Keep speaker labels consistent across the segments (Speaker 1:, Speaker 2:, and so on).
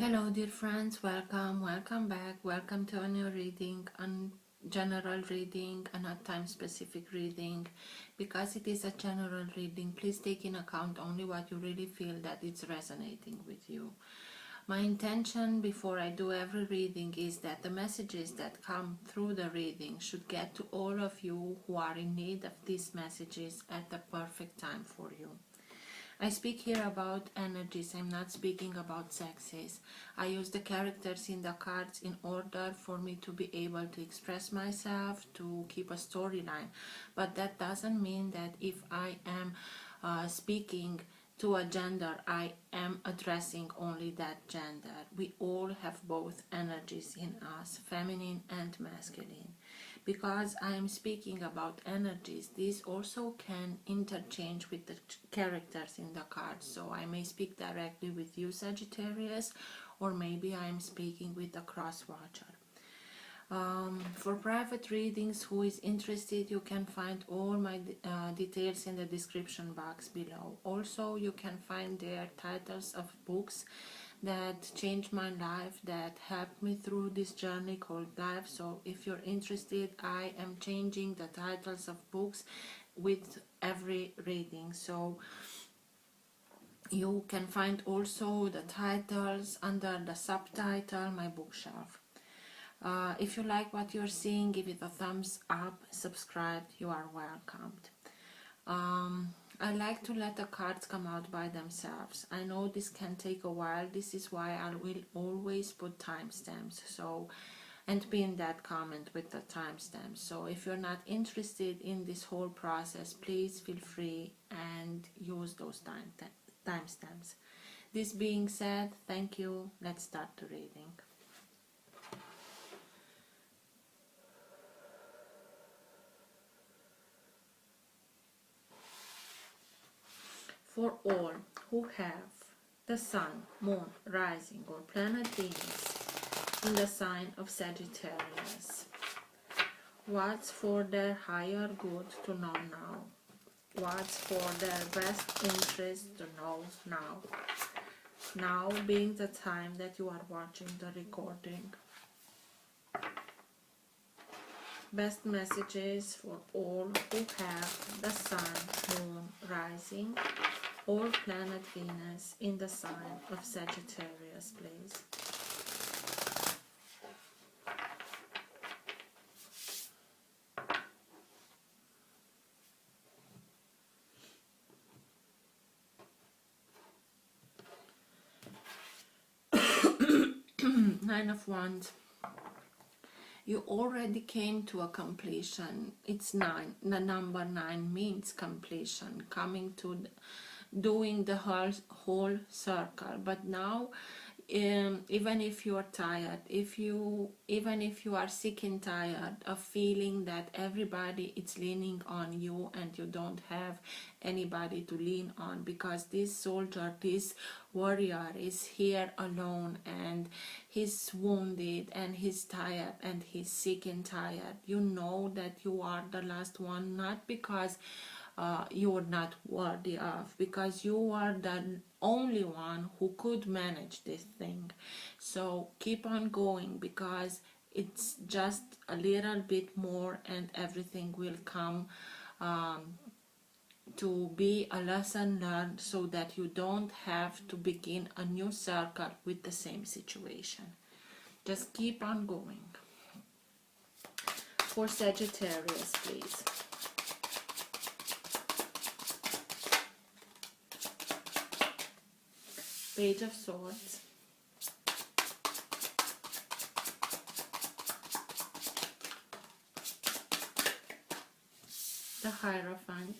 Speaker 1: Hello dear friends, welcome back, welcome to a new reading, a general reading, and a time specific reading. Because it is a general reading, please take in account only what you really feel that it's resonating with you. My intention before I do every reading is that the messages that come through the reading should get to all of you who are in need of these messages at the perfect time for you. I speak here about energies, I'm not speaking about sexes. I use the characters in the cards in order for me to be able to express myself, to keep a storyline. But that doesn't mean that if I am speaking to a gender, I am addressing only that gender. We all have both energies in us, feminine and masculine. Because I am speaking about energies, these also can interchange with the characters in the cards. So I may speak directly with you, Sagittarius, or maybe I am speaking with the cross watcher. For private readings, who is interested, you can find all my details in the description box below. Also, you can find there titles of books that changed my life, that helped me through this journey called life. So if you're interested, I am changing the titles of books with every reading. So you can find also the titles under the subtitle, my bookshelf. If you like what you're seeing, give it a thumbs up, subscribe, you are welcomed. I like to let the cards come out by themselves. I know this can take a while. This is why I will always put timestamps, and pin that comment with the timestamps. So if you're not interested in this whole process, please feel free and use those timestamps. This being said, thank you. Let's start the reading. For all who have the Sun, Moon, Rising or Planet Venus in the sign of Sagittarius, what's for their higher good to know now? What's for their best interest to know now? Now being the time that you are watching the recording. Best messages for all who have the Sun, Moon, Rising or Planet Venus in the sign of Sagittarius, please. Nine of Wands. You already came to a completion. It's 9. The number 9 means completion, coming to doing the whole circle. But now, even if you are tired, even if you are sick and tired of feeling that everybody is leaning on you and you don't have anybody to lean on, because this soldier, this warrior is here alone and he's wounded and he's tired and he's sick and tired. You know that you are the last one, not because you're not worthy of, because you are the only one who could manage this thing. So keep on going, because it's just a little bit more and everything will come to be a lesson learned, so that you don't have to begin a new circle with the same situation. Just keep on going. For Sagittarius, please. Page of Swords, the Hierophant,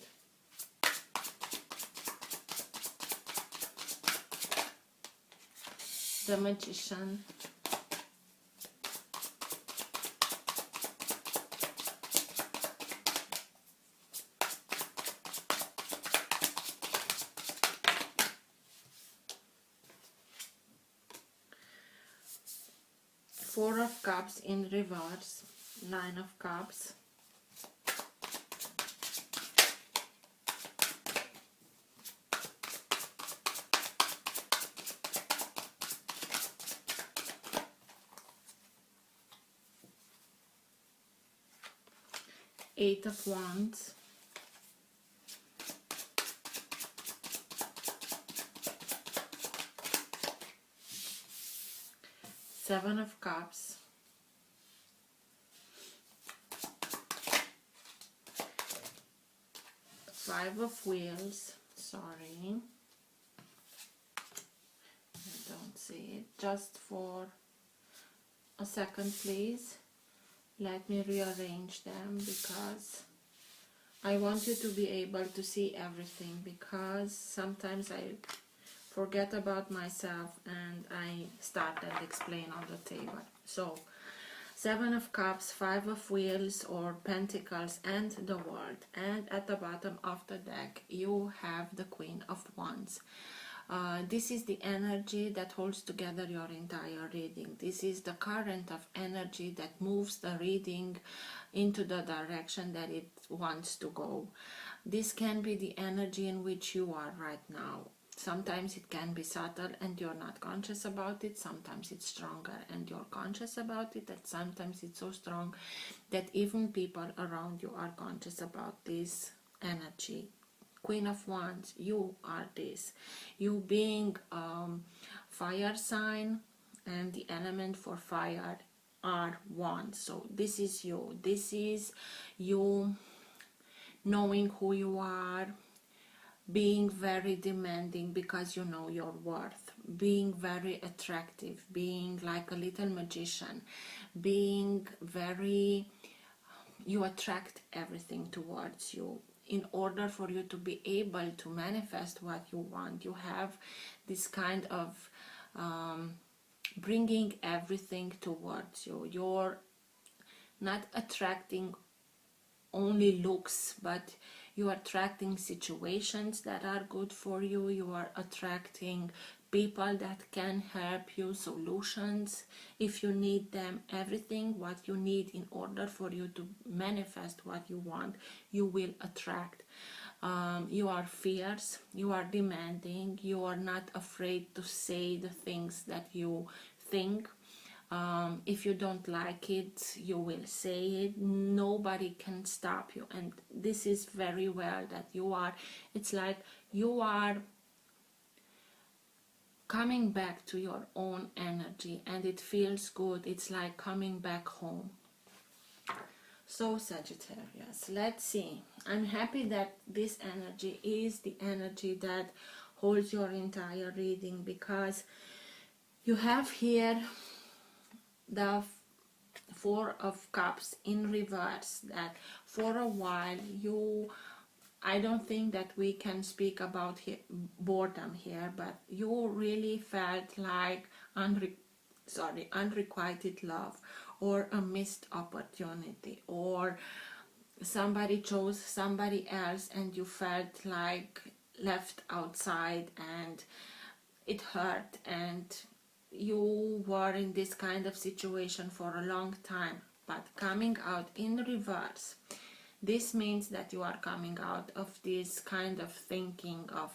Speaker 1: the Magician, Four of Cups in reverse, Nine of Cups, Eight of Wands, Seven of Cups, Five of Wheels, sorry, I don't see it, just for a second please, let me rearrange them because I want you to be able to see everything, because sometimes I forget about myself and I start and explain on the table. So Seven of Cups, Five of Wheels or Pentacles, and the World. And at the bottom of the deck, you have the Queen of Wands. This is the energy that holds together your entire reading. This is the current of energy that moves the reading into the direction that it wants to go. This can be the energy in which you are right now. Sometimes it can be subtle and you're not conscious about it. Sometimes it's stronger and you're conscious about it. And sometimes it's so strong that even people around you are conscious about this energy. Queen of Wands, you are this. You being fire sign, and the element for fire are wands. So this is you. This is you knowing who you are, being very demanding because you know your worth, being very attractive, being like a little magician, being very, you attract everything towards you. In order for you to be able to manifest what you want, you have this kind of bringing everything towards you. You're not attracting only looks, but you are attracting situations that are good for you. You are attracting people that can help you, solutions if you need them, everything what you need in order for you to manifest what you want, you will attract. You are fierce, you are demanding, you are not afraid to say the things that you think. If you don't like it, you will say it. Nobody can stop you. And this is very well that you are, it's like you are coming back to your own energy and it feels good. It's like coming back home. So Sagittarius, let's see. I'm happy that this energy is the energy that holds your entire reading, because you have here the Four of Cups in reverse, that for a while you, I don't think that we can speak about boredom here, but you really felt like unrequited love, or a missed opportunity, or somebody chose somebody else and you felt like left outside and it hurt, and you were in this kind of situation for a long time. But coming out in reverse, this means that you are coming out of this kind of thinking, of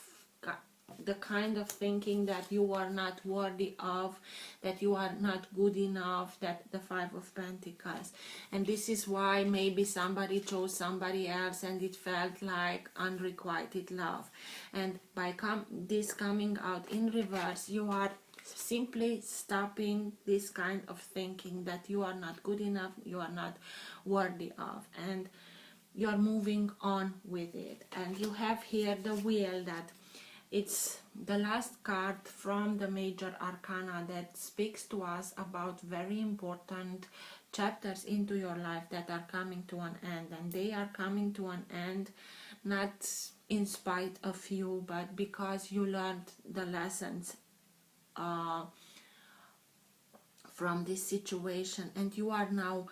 Speaker 1: the kind of thinking that you are not worthy of, that you are not good enough, that the Five of Pentacles. And this is why maybe somebody chose somebody else and it felt like unrequited love. And by this coming out in reverse, you are simply stopping this kind of thinking that you are not good enough, you are not worthy of, and you're moving on with it. And you have here the Wheel, that it's the last card from the major arcana that speaks to us about very important chapters into your life that are coming to an end. And they are coming to an end not in spite of you, but because you learned the lessons from this situation, and you are now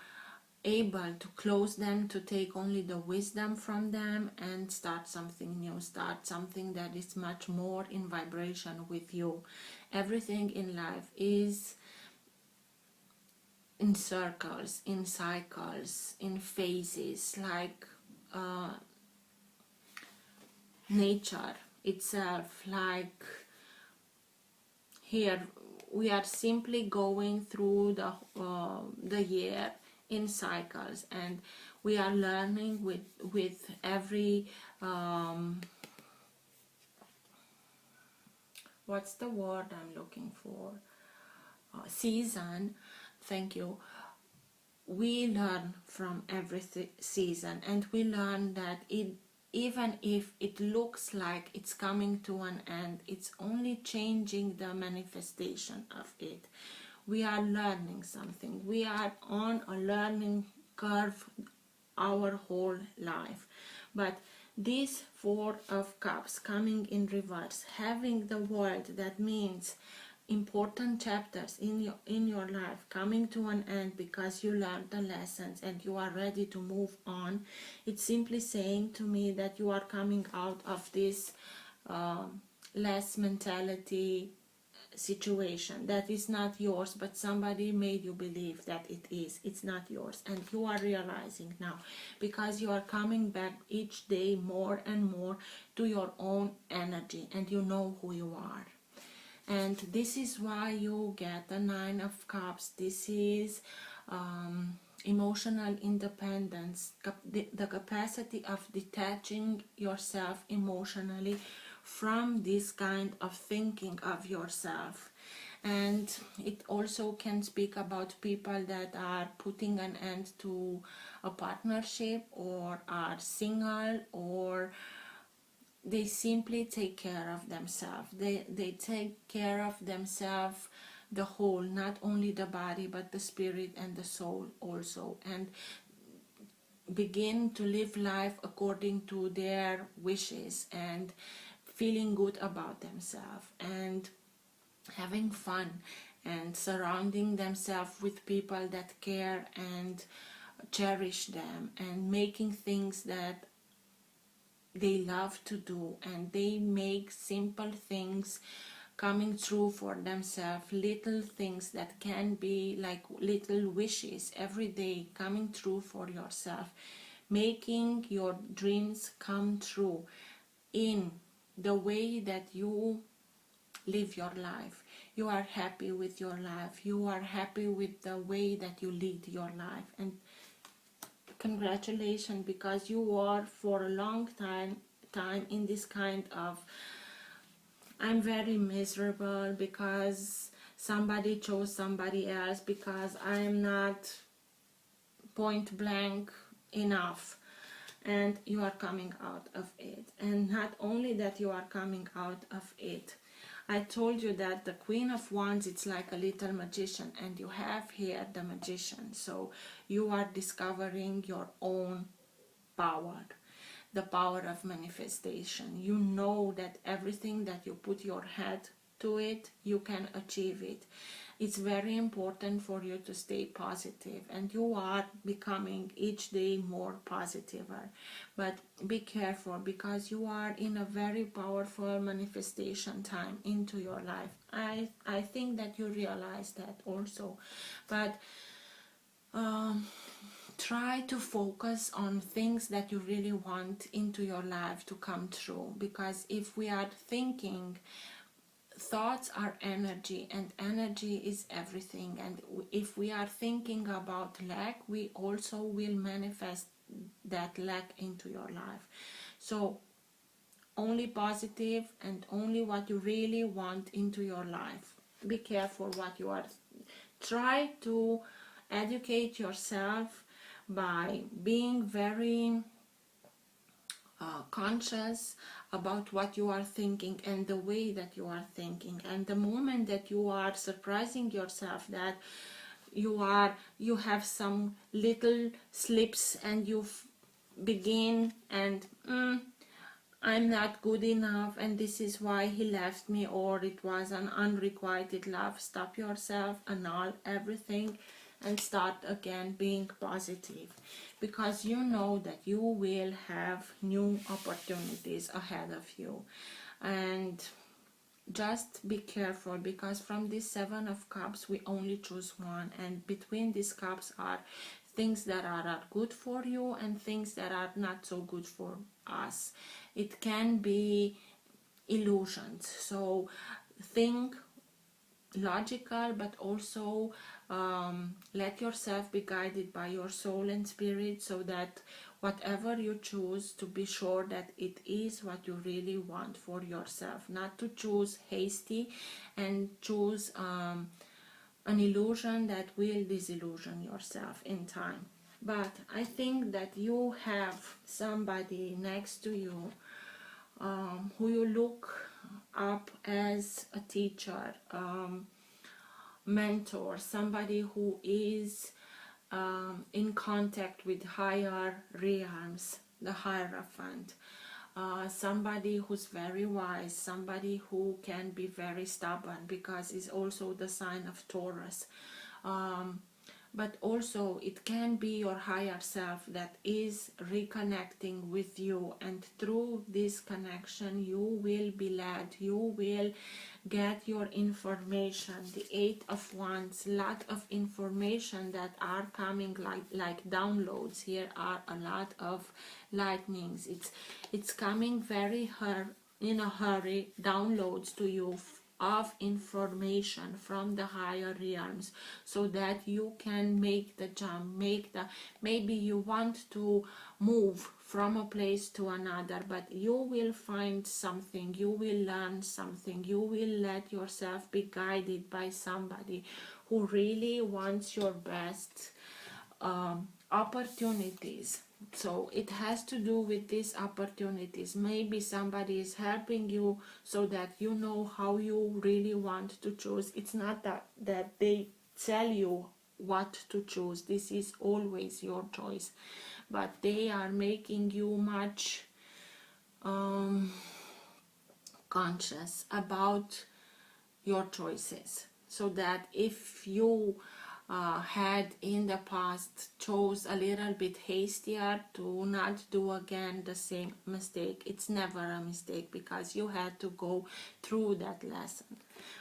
Speaker 1: able to close them, to take only the wisdom from them and start something new, start something that is much more in vibration with you. Everything in life is in circles, in cycles, in phases, like nature itself. Like here we are simply going through the year in cycles, and we are learning with every what's the word I'm looking for, season. Thank you. We learn from every season, and we learn that even if it looks like it's coming to an end, it's only changing the manifestation of it. We are learning something. We are on a learning curve our whole life. But this Four of Cups coming in reverse, having the World, that means important chapters in your life coming to an end because you learned the lessons and you are ready to move on. It's simply saying to me that you are coming out of this less mentality situation that is not yours, but somebody made you believe that it is. It's not yours, and you are realizing now, because you are coming back each day more and more to your own energy, and you know who you are. And this is why you get the Nine of Cups. This is emotional independence, the capacity of detaching yourself emotionally from this kind of thinking of yourself. And it also can speak about people that are putting an end to a partnership, or are single, or they simply take care of themselves. They take care of themselves, the whole, not only the body but the spirit and the soul also, and begin to live life according to their wishes, and feeling good about themselves, and having fun, and surrounding themselves with people that care and cherish them, and making things that they love to do, and they make simple things coming true for themselves, little things that can be like little wishes every day coming true for yourself, making your dreams come true in the way that you live your life. You are happy with your life, you are happy with the way that you lead your life, and congratulations, because you are for a long time in this kind of, I'm very miserable because somebody chose somebody else, because I am not point blank enough, and you are coming out of it. And not only that you are coming out of it, I told you that the Queen of Wands, it's like a little magician, and you have here the Magician. So you are discovering your own power, the power of manifestation. You know that everything that you put your head to it, you can achieve it. It's very important for you to stay positive, and you are becoming each day more positiver. But be careful, because you are in a very powerful manifestation time into your life. I think that you realize that also. But try to focus on things that you really want into your life to come true, because if we are thinking, thoughts are energy, and energy is everything, and if we are thinking about lack, we also will manifest that lack into your life. So only positive, and only what you really want into your life. Be careful what you are. Try to educate yourself by being very conscious about what you are thinking and the way that you are thinking. And the moment that you are surprising yourself that you have some little slips, and you begin and I'm not good enough, and this is why he left me, or it was an unrequited love, stop yourself, annul everything, and start again being positive, because you know that you will have new opportunities ahead of you. And just be careful, because from this Seven of Cups we only choose one, and between these cups are things that are good for you and things that are not so good for us. It can be illusions, so think logical, but also let yourself be guided by your soul and spirit, so that whatever you choose, to be sure that it is what you really want for yourself, not to choose hasty and choose an illusion that will disillusion yourself in time. But I think that you have somebody next to you who you look up as a teacher, mentor, somebody who is in contact with higher realms, the Hierophant, somebody who's very wise, somebody who can be very stubborn, because it's also the sign of Taurus. But also it can be your higher self that is reconnecting with you, and through this connection you will be led, you will get your information. The Eight of Wands, lot of information that are coming like downloads. Here are a lot of lightnings. It's coming very in a hurry, downloads to you of information from the higher realms, so that you can make the jump, maybe you want to move from a place to another, but you will find something, you will learn something, you will let yourself be guided by somebody who really wants your best opportunities. So it has to do with these opportunities. Maybe somebody is helping you so that you know how you really want to choose. It's not that they tell you what to choose. This is always your choice. But they are making you much conscious about your choices, so that if you had in the past chose a little bit hastier, to not do again the same mistake. It's never a mistake, because you had to go through that lesson.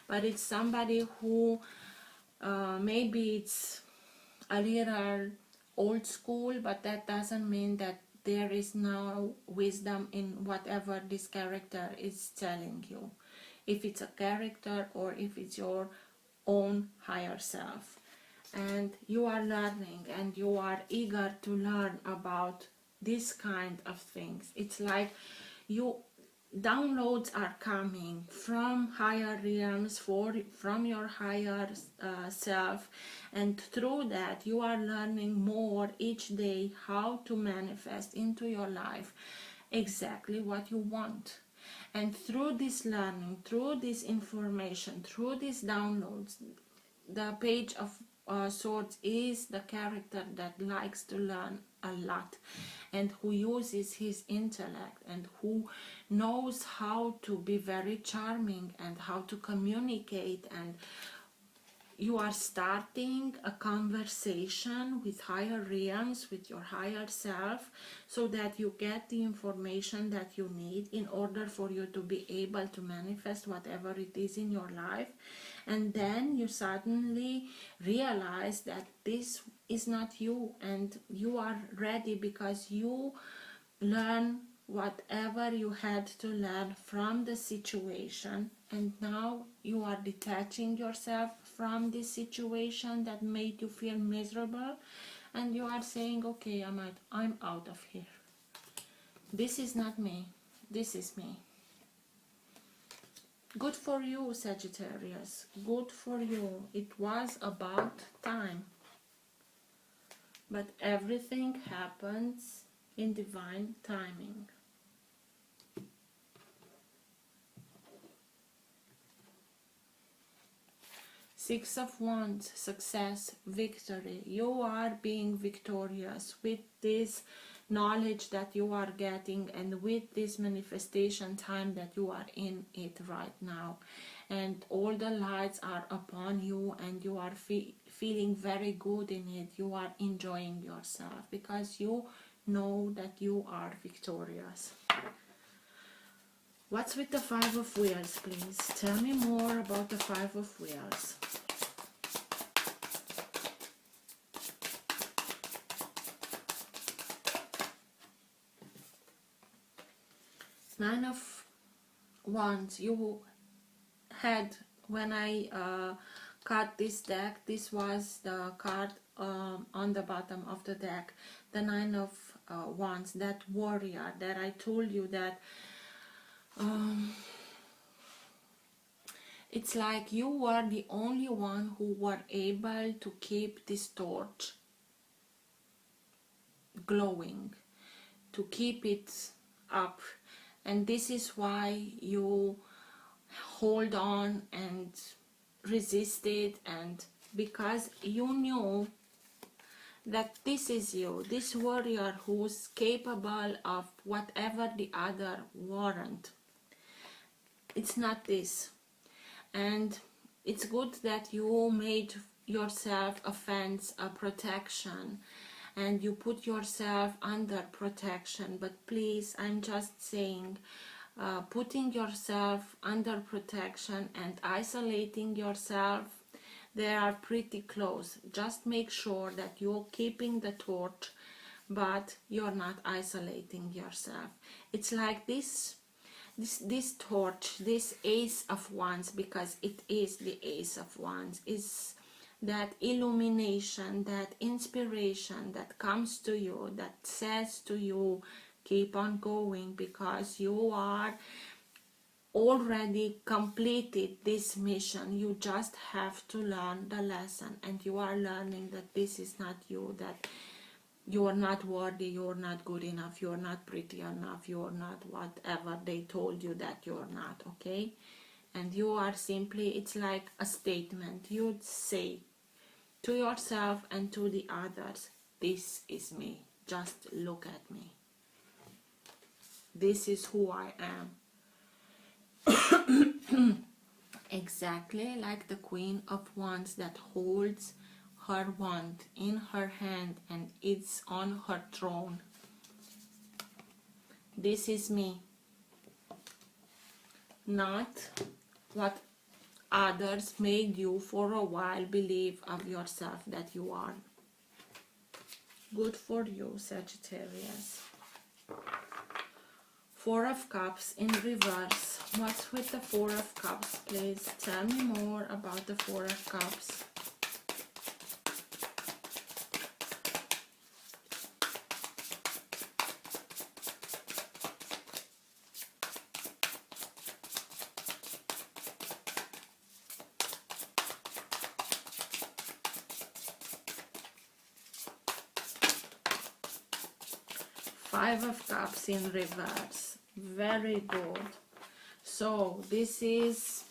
Speaker 1: But it's somebody who maybe it's a little old school, but that doesn't mean that there is no wisdom in whatever this character is telling you, if it's a character or if it's your own higher self. And you are learning, and you are eager to learn about this kind of things. It's like downloads are coming from higher realms, from your higher self, and through that you are learning more each day how to manifest into your life exactly what you want. And through this learning, through this information, through these downloads, the Page of Swords is the character that likes to learn a lot, and who uses his intellect, and who knows how to be very charming and how to communicate. And you are starting a conversation with higher realms, with your higher self, so that you get the information that you need in order for you to be able to manifest whatever it is in your life. And then you suddenly realize that this is not you, and you are ready, because you learn whatever you had to learn from the situation, and now you are detaching yourself from this situation that made you feel miserable, and you are saying, okay, I'm out of here. This is not me, this is me. Good for you, Sagittarius, good for you. It was about time. But everything happens in divine timing. Six of Wands, success, victory. You are being victorious with this knowledge that you are getting, and with this manifestation time that you are in it right now. And all the lights are upon you, and you are feeling very good in it. You are enjoying yourself, because you know that you are victorious. What's with the Five of Wheels, please? Tell me more about the Five of Wheels. Nine of Wands. You had, when I cut this deck, this was the card on the bottom of the deck, the Nine of Wands, that warrior that I told you that it's like you were the only one who were able to keep this torch glowing, to keep it up, and this is why you hold on and resisted, and because you knew that this is you, this warrior who's capable of whatever the other weren't. It's not this. And it's good that you made yourself a fence, a protection, and you put yourself under protection. But please, I'm just saying, putting yourself under protection and isolating yourself, they are pretty close. Just make sure that you're keeping the torch, but you're not isolating yourself. It's like this torch, this Ace of Wands, because it is the Ace of Wands, is that illumination, that inspiration that comes to you, that says to you, keep on going, because you are already completed this mission. You just have to learn the lesson, and you are learning that this is not you, that you are not worthy, you are not good enough, you are not pretty enough, you are not whatever they told you that you are not, okay? And you are simply, it's like a statement you say to yourself and to the others, this is me, just look at me, this is who I am. Exactly like the Queen of Wands that holds her wand in her hand and it's on her throne. This is me, not what others made you for a while believe of yourself that you are. Good for you, Sagittarius. Four of Cups in reverse. What's with the Four of Cups, please? Tell me more about the Four of Cups. Five of Cups in reverse. Very good. So this is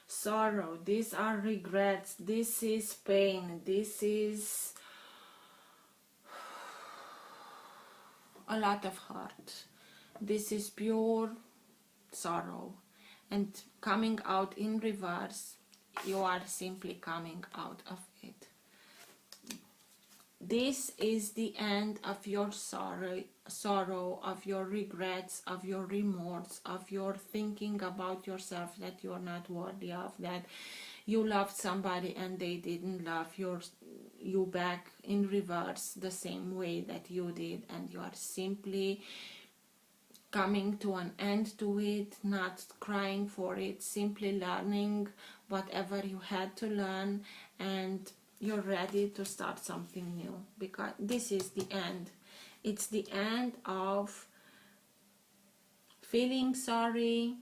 Speaker 1: sorrow, these are regrets, this is pain, this is a lot of hurt, this is pure sorrow, and coming out in reverse, you are simply coming out of it. This is the end of your sorrow, of your regrets, of your remorse, of your thinking about yourself that you're not worthy of, that you loved somebody and they didn't love you back in reverse the same way that you did, and you are simply coming to an end to it, not crying for it, simply learning whatever you had to learn, and you're ready to start something new, because this is the end. It's the end of feeling sorry,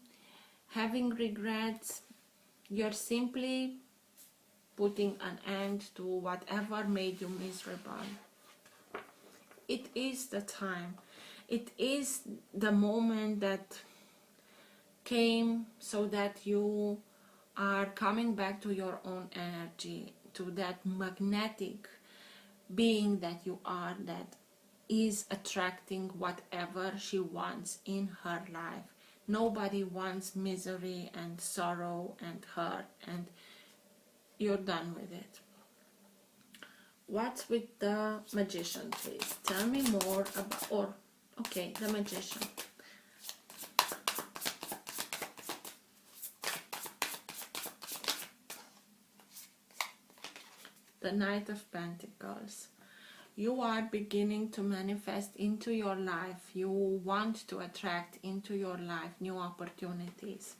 Speaker 1: having regrets. You're simply putting an end to whatever made you miserable. It is the time. It is the moment that came so that you are coming back to your own energy, to that magnetic being that you are, that is attracting whatever she wants in her life. Nobody wants misery and sorrow and hurt, and you're done with it. What's with the Magician, please? Tell me more about, okay, the Magician. The Knight of Pentacles. You are beginning to manifest into your life. You want to attract into your life new opportunities.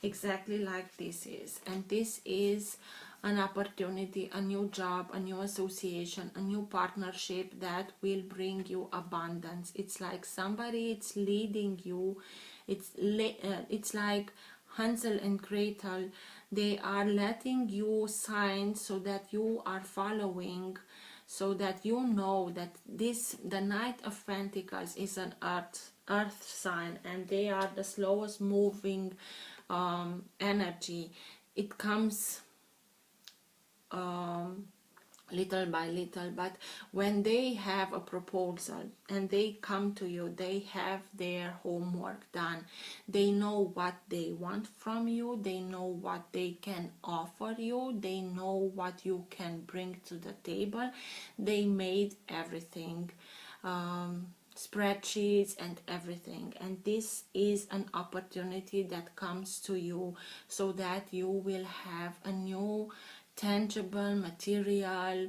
Speaker 1: exactly like this is. And this is an opportunity, a new job, a new association, a new partnership that will bring you abundance. It's like somebody it's leading you. It's like Hansel and Gretel. They are letting you sign so that you are following, so that you know that the Knight of Pentacles is an earth sign, and they are the slowest moving energy. It comes little by little, but when they have a proposal and they come to you, they have their homework done. They know what they want from you, they know what they can offer you, they know what you can bring to the table. They made everything, spreadsheets and everything, and this is an opportunity that comes to you so that you will have a new tangible material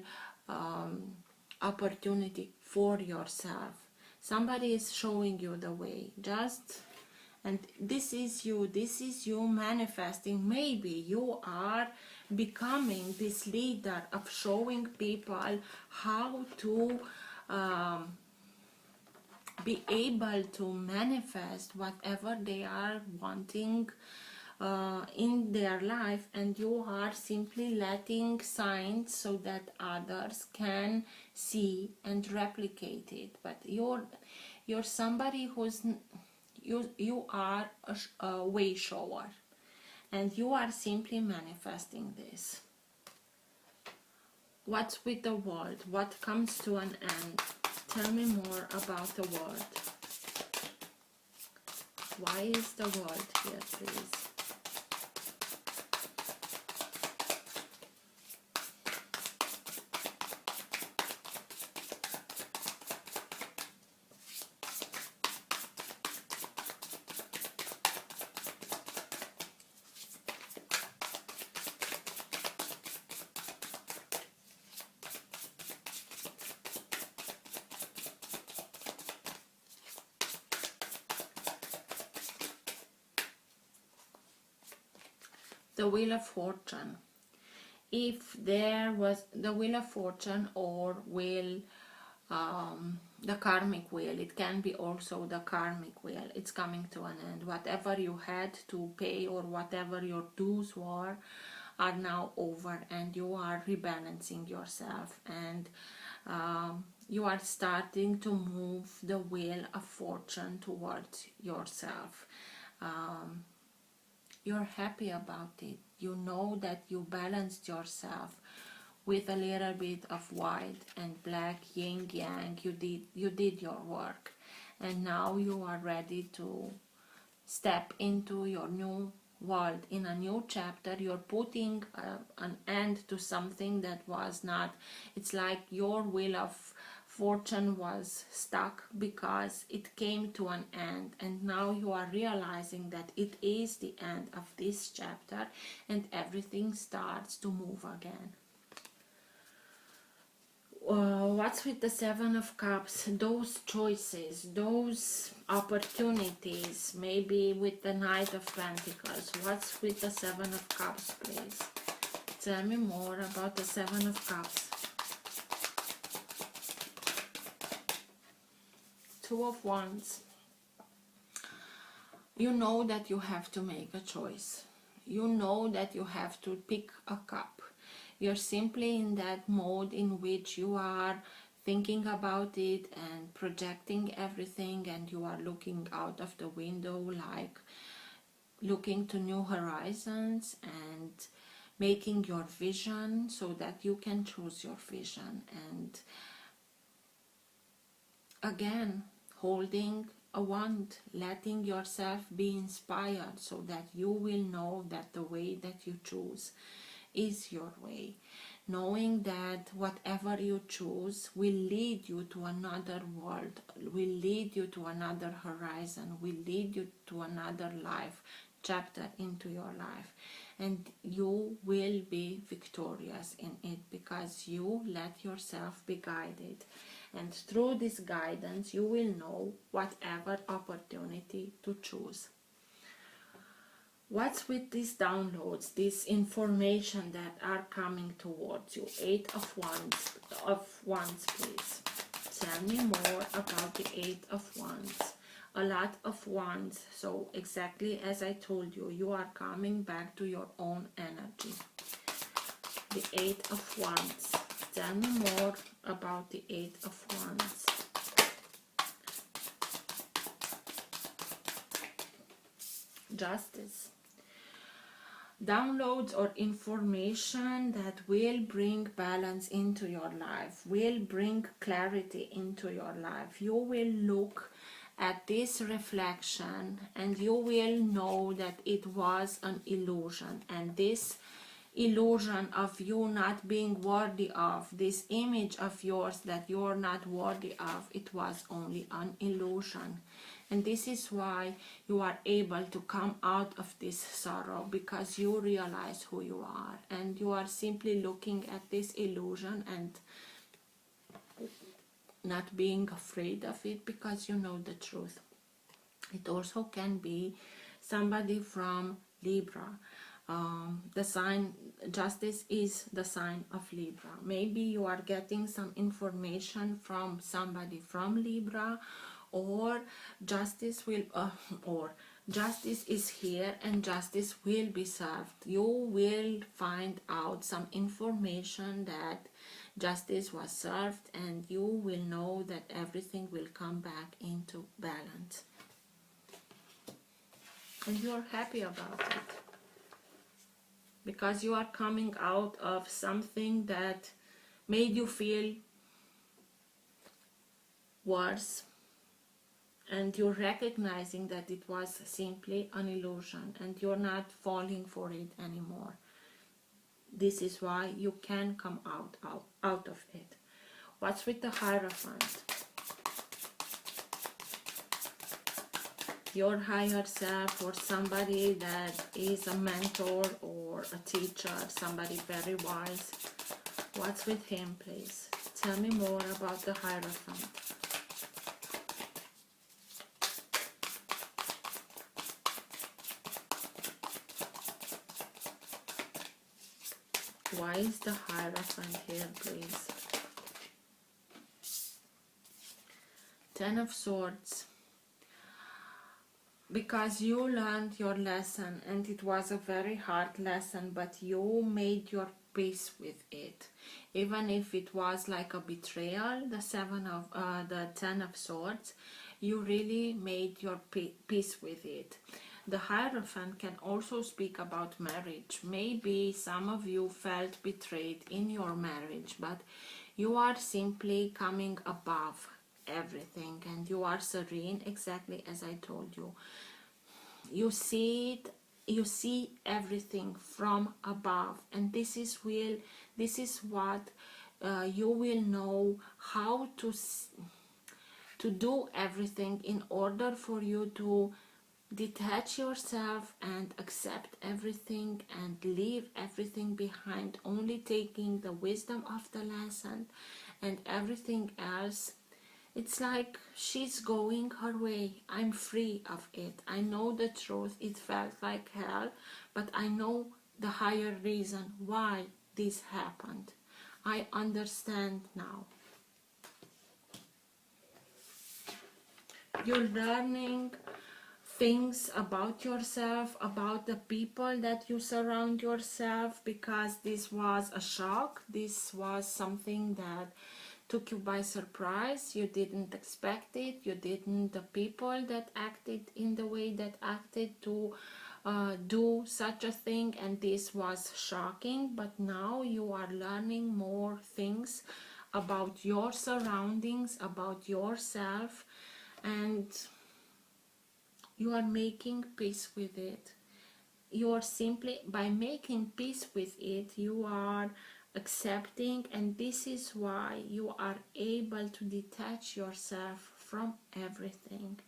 Speaker 1: opportunity for yourself. Somebody is showing you the way, and this is you manifesting. Maybe you are becoming this leader of showing people how to be able to manifest whatever they are wanting in their life, and you are simply letting signs so that others can see and replicate it. But you're somebody who's you are a way shower, and you are simply manifesting this. What's with the world? What comes to an end? Tell me more about the world. Why is the world here, please? The Wheel of Fortune. If there was the Wheel of Fortune or wheel, the karmic wheel, it can be also the karmic wheel. It's coming to an end. Whatever you had to pay or whatever your dues were are now over, and you are rebalancing yourself, and you are starting to move the Wheel of Fortune towards yourself. You're happy about it. You know that you balanced yourself with a little bit of white and black, yin yang. You did your work, and now you are ready to step into your new world. In a new chapter, you're putting an end to something that was not. It's like your Wheel of Fortune was stuck because it came to an end, and now you are realizing that it is the end of this chapter, and everything starts to move again. What's with the Seven of Cups? Those choices, those opportunities, maybe with the Knight of Pentacles. What's with the Seven of Cups, please? Tell me more about the Seven of Cups. Two of Wands. You know that you have to make a choice. You know that you have to pick a cup. You're simply in that mode in which you are thinking about it and projecting everything, and you are looking out of the window, like looking to new horizons and making your vision so that you can choose your vision. And again, holding a wand, letting yourself be inspired so that you will know that the way that you choose is your way, knowing that whatever you choose will lead you to another world, will lead you to another horizon, will lead you to another life chapter into your life, and you will be victorious in it because you let yourself be guided. And through this guidance, you will know whatever opportunity to choose. What's with these downloads, this information that are coming towards you? Eight of Wands, please. Tell me more about the Eight of Wands. A lot of Wands. So exactly as I told you, you are coming back to your own energy. The Eight of Wands. Tell me more about the Eight of Wands. Justice. Downloads or information that will bring balance into your life, will bring clarity into your life. You will look at this reflection and you will know that it was an illusion, and this illusion of you not being worthy of, this image of yours that you're not worthy of, it was only an illusion. And this is why you are able to come out of this sorrow, because you realize who you are and you are simply looking at this illusion and not being afraid of it, because you know the truth. It also can be somebody from Libra. The sign Justice is the sign of Libra. Maybe you are getting some information from somebody from Libra, or justice will or justice is here and justice will be served. You will find out some information that justice was served, and you will know that everything will come back into balance, and you're happy about it, because you are coming out of something that made you feel worse, and you're recognizing that it was simply an illusion and you're not falling for it anymore. This is why you can come out of it. What's with the Hierophant? Your higher self, or somebody that is a mentor or a teacher, somebody very wise. What's with him, please? Tell me more about the Hierophant. Why is the Hierophant here, please? Ten of Swords. Because you learned your lesson, and it was a very hard lesson, but you made your peace with it. Even if it was like a betrayal, the Ten of Swords, you really made your peace with it. The Hierophant can also speak about marriage. Maybe some of you felt betrayed in your marriage, but you are simply coming above everything and you are serene, exactly as I told you. You see it, you see everything from above, and this is what you will know how to do everything in order for you to detach yourself and accept everything and leave everything behind, only taking the wisdom of the lesson, and everything else, it's like she's going her way. I'm free of it. I know the truth. It felt like hell, but I know the higher reason why this happened. I understand now. You're learning things about yourself, about the people that you surround yourself, because this was a shock. This was something that took you by surprise. You didn't expect it. You didn't, the people that acted in the way that acted to do such a thing, and this was shocking. But now you are learning more things about your surroundings, about yourself, and you are making peace with it. You are simply, by making peace with it, you are accepting, and this is why you are able to detach yourself from everything.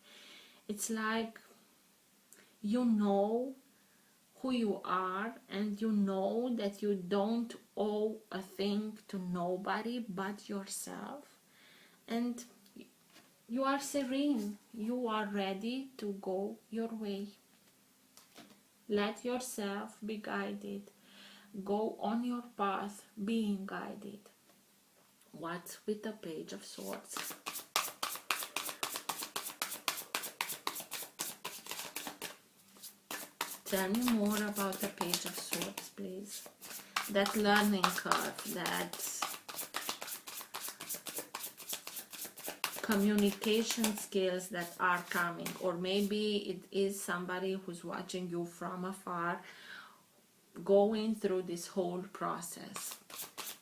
Speaker 1: It's like you know who you are, and you know that you don't owe a thing to nobody but yourself, and you are serene. You are ready to go your way. Let yourself be guided. Go on your path being guided. What's with the Page of Swords? Tell me more about the Page of Swords, please. That learning curve, that communication skills that are coming, or maybe it is somebody who's watching you from afar, going through this whole process.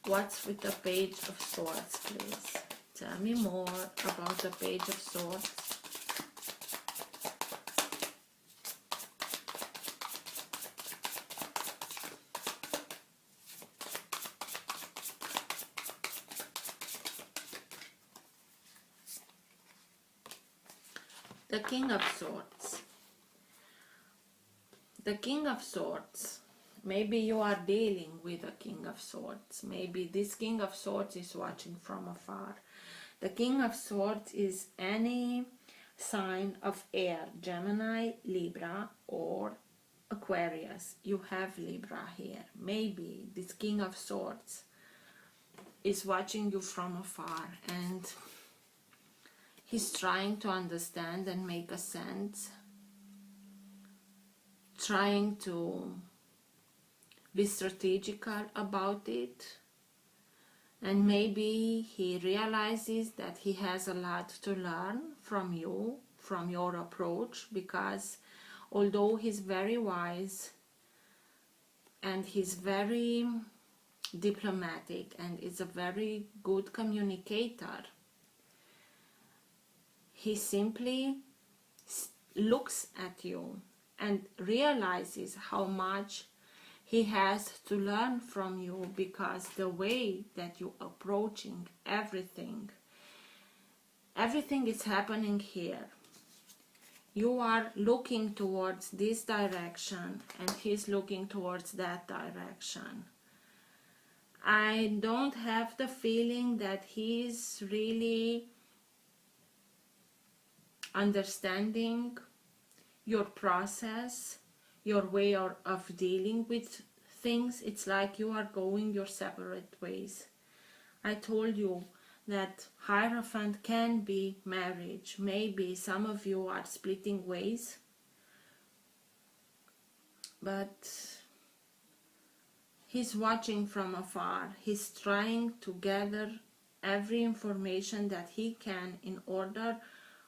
Speaker 1: What's with the Page of Swords, please? Tell me more about the Page of Swords. The King of Swords. The King of Swords. Maybe you are dealing with a King of Swords. Maybe this King of Swords is watching from afar. The King of Swords is any sign of air, Gemini, Libra, or Aquarius. You have Libra here. Maybe this King of Swords is watching you from afar, and he's trying to understand and make a sense, trying to be strategical about it, and maybe he realizes that he has a lot to learn from you, from your approach, because although he's very wise and he's very diplomatic and is a very good communicator, he simply looks at you and realizes how much he has to learn from you, because the way that you're approaching everything is happening here. You are looking towards this direction and he's looking towards that direction. I don't have the feeling that he's really understanding your process, your way of dealing with things. It's like you are going your separate ways. I told you that Hierophant can be marriage. Maybe some of you are splitting ways, but he's watching from afar. He's trying to gather every information that he can in order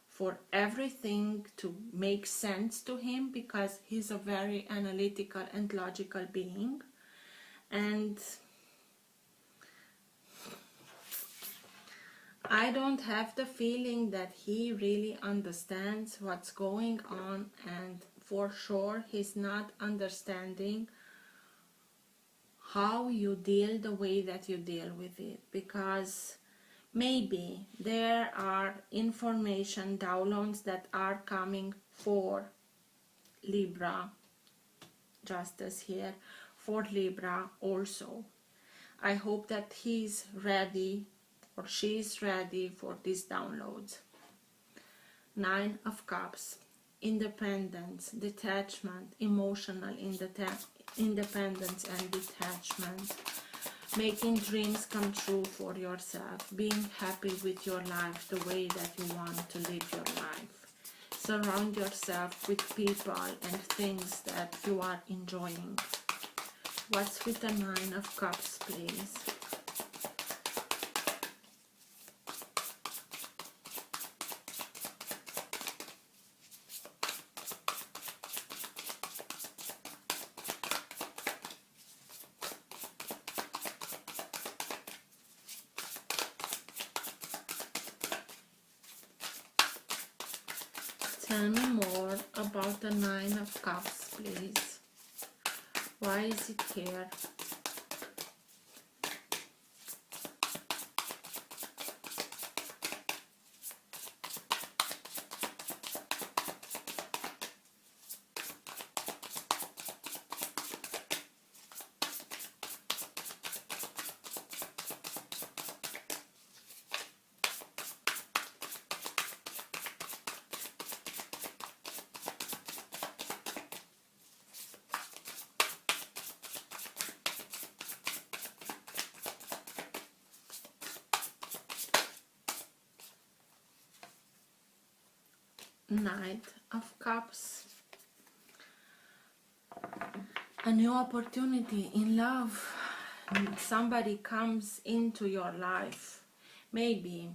Speaker 1: for everything to make sense to him, because he's a very analytical and logical being. And I don't have the feeling that he really understands what's going on, and for sure he's not understanding how you deal the way that you deal with it, because maybe there are information downloads that are coming for Libra, Justice here, for Libra also. I hope that he's ready or she's ready for these downloads. Nine of Cups, independence, detachment, emotional independence and detachment. Making dreams come true for yourself, being happy with your life the way that you want to live your life. Surround yourself with people and things that you are enjoying. What's with the Nine of Cups, please? Tell me more about the Nine of Cups, please. Why is it here? Knight of Cups. A new opportunity in love. Somebody comes into your life. Maybe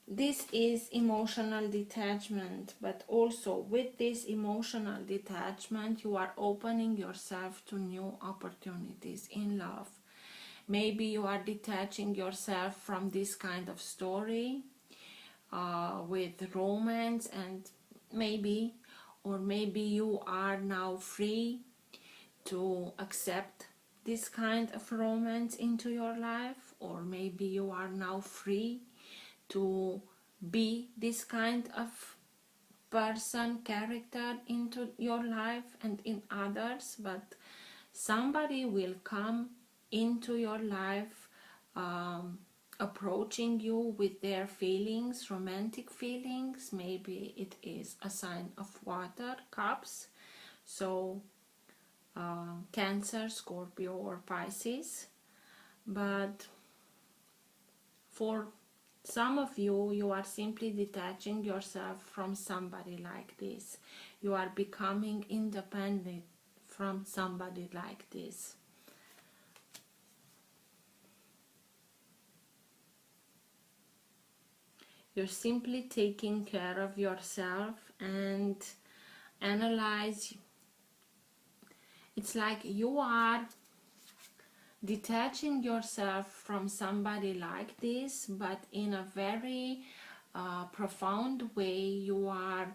Speaker 1: this is emotional detachment, but also with this emotional detachment, you are opening yourself to new opportunities in love. Maybe you are detaching yourself from this kind of story with romance, and maybe you are now free to accept this kind of romance into your life, or maybe you are now free to be this kind of person, character into your life and in others. But somebody will come into your life, approaching you with their feelings, romantic feelings. Maybe it is a sign of water, cups, so Cancer, Scorpio or Pisces. But for some of you, you are simply detaching yourself from somebody like this. You are becoming independent from somebody like this. You're simply taking care of yourself and analyze. It's like you are detaching yourself from somebody like this, but in a very profound way. You are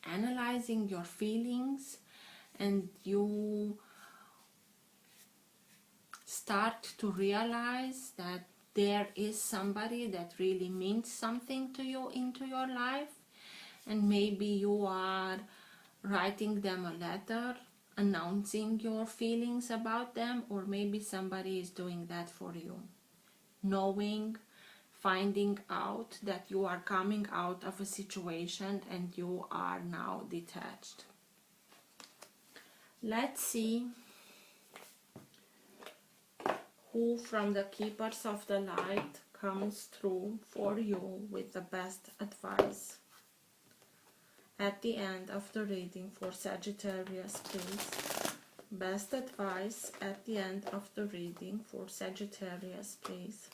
Speaker 1: analyzing your feelings, and you start to realize that there is somebody that really means something to you into your life, and maybe you are writing them a letter announcing your feelings about them, or maybe somebody is doing that for you, knowing, finding out that you are coming out of a situation and you are now detached. Let's see who from the Keepers of the Light comes through for you with the best advice at the end of the reading for Sagittarius, please. Best advice at the end of the reading for Sagittarius, please.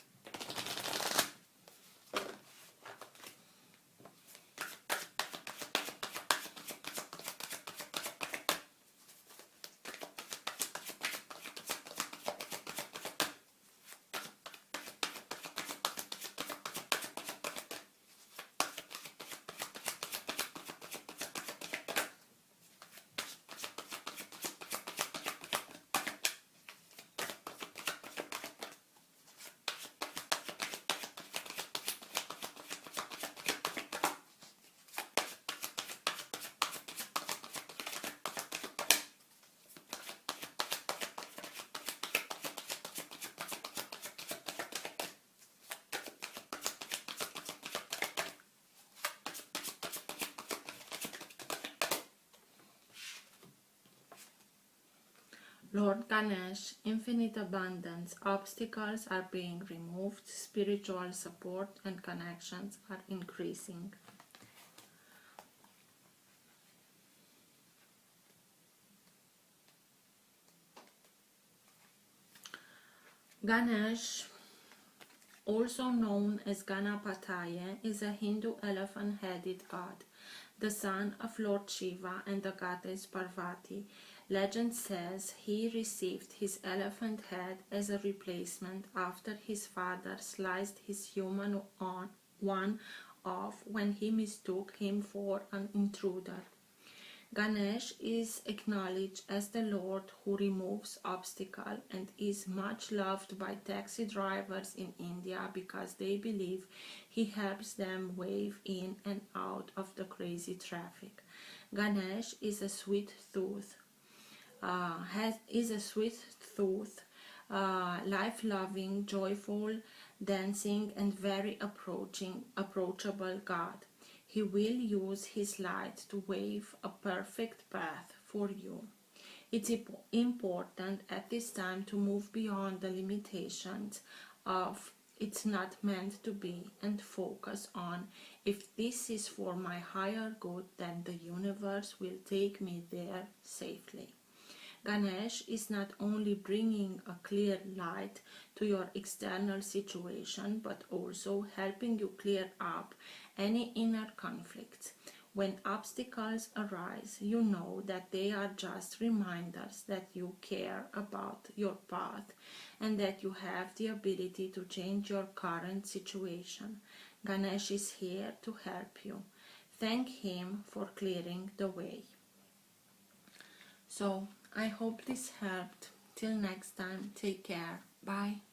Speaker 1: Lord Ganesh, infinite abundance, obstacles are being removed, spiritual support and connections are increasing. Ganesh, also known as Ganapataya, is a Hindu elephant-headed god, the son of Lord Shiva and the goddess Parvati. Legend says he received his elephant head as a replacement after his father sliced his human one off when he mistook him for an intruder. Ganesh is acknowledged as the Lord who removes obstacles and is much loved by taxi drivers in India because they believe he helps them wave in and out of the crazy traffic. Ganesh is a sweet tooth, life-loving, joyful, dancing, and very approachable God. He will use his light to wave a perfect path for you. It's important at this time to move beyond the limitations of it's not meant to be, and focus on, if this is for my higher good, then the universe will take me there safely. Ganesh is not only bringing a clear light to your external situation, but also helping you clear up any inner conflicts. When obstacles arise, you know that they are just reminders that you care about your path and that you have the ability to change your current situation. Ganesh is here to help you. Thank him for clearing the way. So, I hope this helped. Till next time, take care. Bye.